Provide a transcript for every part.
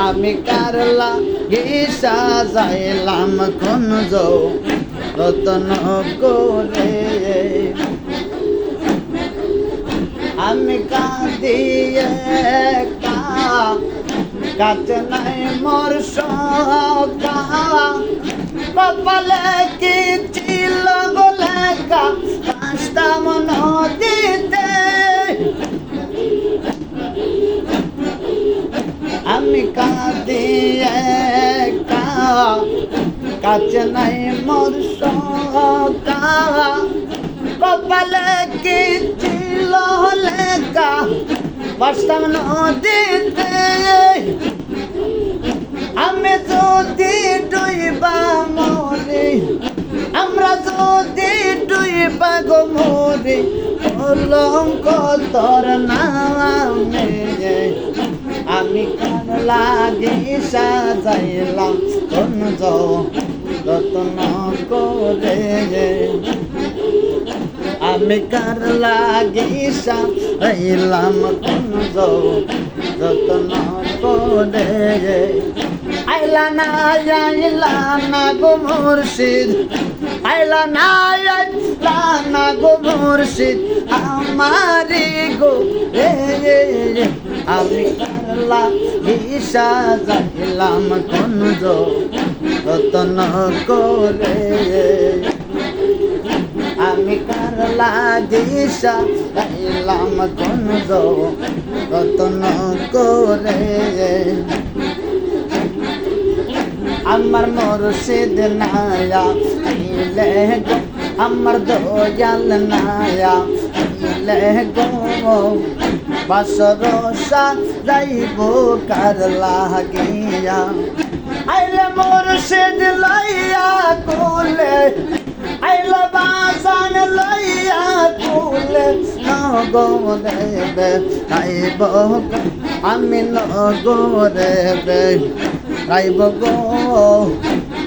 আমি কারলা গিসা যাইলাম কুঞ্জ রতন করে আমি কাঁদিয়ে কাছে নাই মোর সকা কপালে কি ছিল গো লেখা পাঁচটাম নদীতে আমি কাঁদিয়ে কাছে নাই মোর সকা কপালে কি ছিল লেখা পাঁচটাম নদীতে আমি যদি ডুইবা মরি আমরা যদি ডুইবা গো মরি কলঙ্ক তোর নামে আমি কান লাগি সাজাইলাম কুঞ্জ রতন করে আমি কার লাগি সাজাইলাম কুঞ্জ রতন করে আইলা না গো মুর্শিদ আইলা না গো মুর্শিদ আমারি গো আমি কারলা ঈশা যাইলাম কুঞ্জ রতন করে আমি কারলা ঈশা যাইলাম কুঞ্জ রতন করে আমার মুর্শিদ নায়া ইলে গো আমার দয়াল নায়া ইলে গো বাসরসা যাইব কার লাগিয়া আইলে মুর্শিদ লইয়া কুলে আইলে বাসান লইয়া কুলে নগো দেবে আইব আমি নগো দেবে আইব গো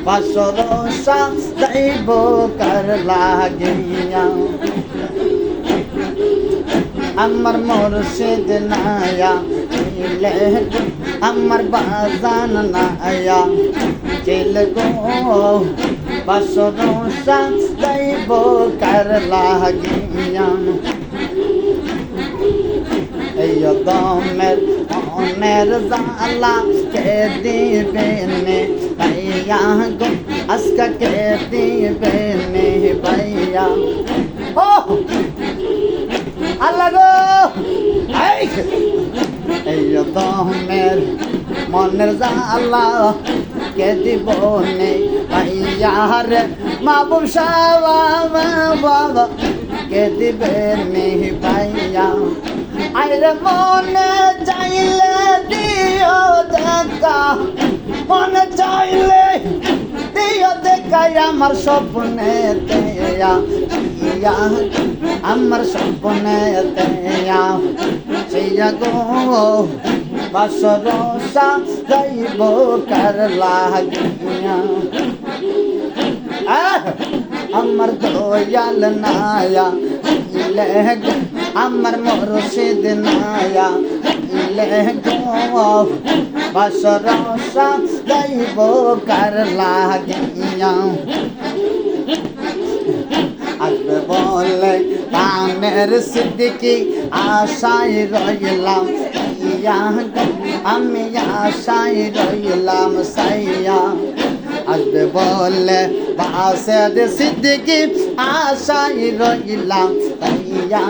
বাসরসা যাইব কার লাগিয়া আমার মুর্শিদ নায়া ইলে আমার বাজান নায়া চিল গো বাসরসা যাইব কার লাগিয়া এই দমের মনের জালা কে দিবে নে ভাইয়া গো আজকা কে দিবে নে ভাইয়া ও আল্লাহ গো এই দমের মনের জালা কে দিব নে ভাইয়া রে মাহবুব শাহ বাবা কে দিবে নে ভাইয়া আইরে মনে চাইলে দিও দেখা মনে চাইলে দিও দেখা আমার স্বপ্নে তেয়া আমার স্বপ্নে তেয়া সেইয়া গো বাসরসা যাইব কার লাগিয়া আমার দয়াল নায়া ইলে গো আমার মুর্শিদ নায়া ইলে গো বাসরসা যাইব কার লাগিয়া আসবে বলে কানের সিদ্দিকি আশায় রইলাম আমি আশায় রইলাম সাইয়া আসবে বলে বাসের সিদ্দিকি আশায় রইলাম সাইয়া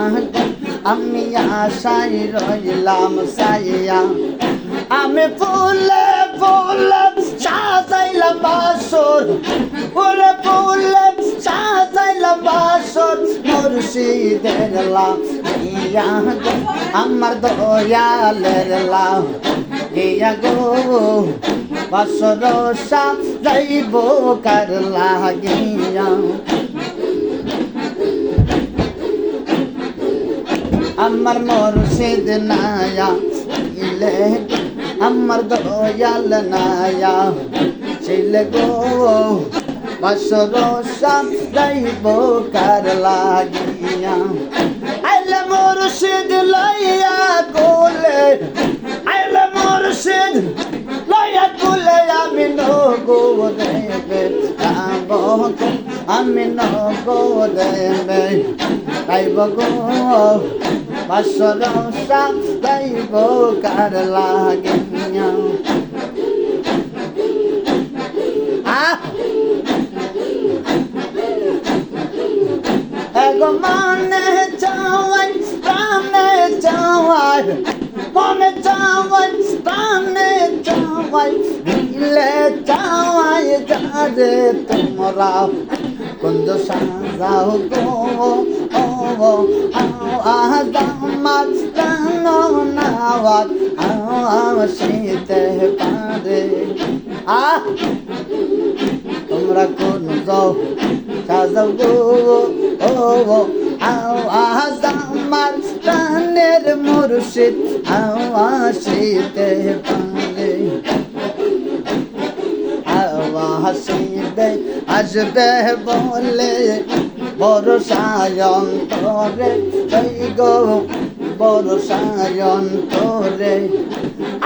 আমি আশায় রইলাম সাইয়া আমি ফুলে ফুলে সাজাইলাম বাসর ফুলে ফুলে সাজাইলাম বাসর মুর্শিদের লাগিয়া আমার দয়ালের লাগিয়া গো বাসরসা যাইব কার লাগিয়া আমার মুর্শিদ নায়া ইলে আমার দয়াল নায়া ছিল গো বাসরসা যাইব কার লাগিয়া আইলে মুর্শিদ লইয়া কোলে আইলে মুর্শিদ লইয়া কুলে আমি নগরে যাব আমি নগরে গাইব গো বাসর গাইব কার লাগিয়া এগো মনে চাওয়াই প্রাণে চাওয়াই মনে চাওয়াই প্রাণে চাওয়াই দিলে চাওয়াই যারে তোমরা কুঞ্জ সাজাও গো ও আদামার প্রাণ নাওয়াত আসিতে পারে তোমরা কোন যাও সাজাও গো ও আদামার প্রাণের মুর্শিদ আসিতে পারে হাসিবে আসবে বলে বরসায় অন্তরে গো বরসায় অন্তরে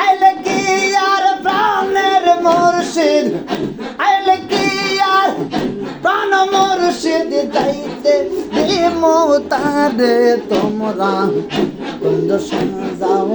আইলে কি আর প্রাণের মুর্শিদ আইলে কি আর প্রাণ মুর্শিদ যাইতে দিমু তারে তোমরা কুঞ্জ সাজাও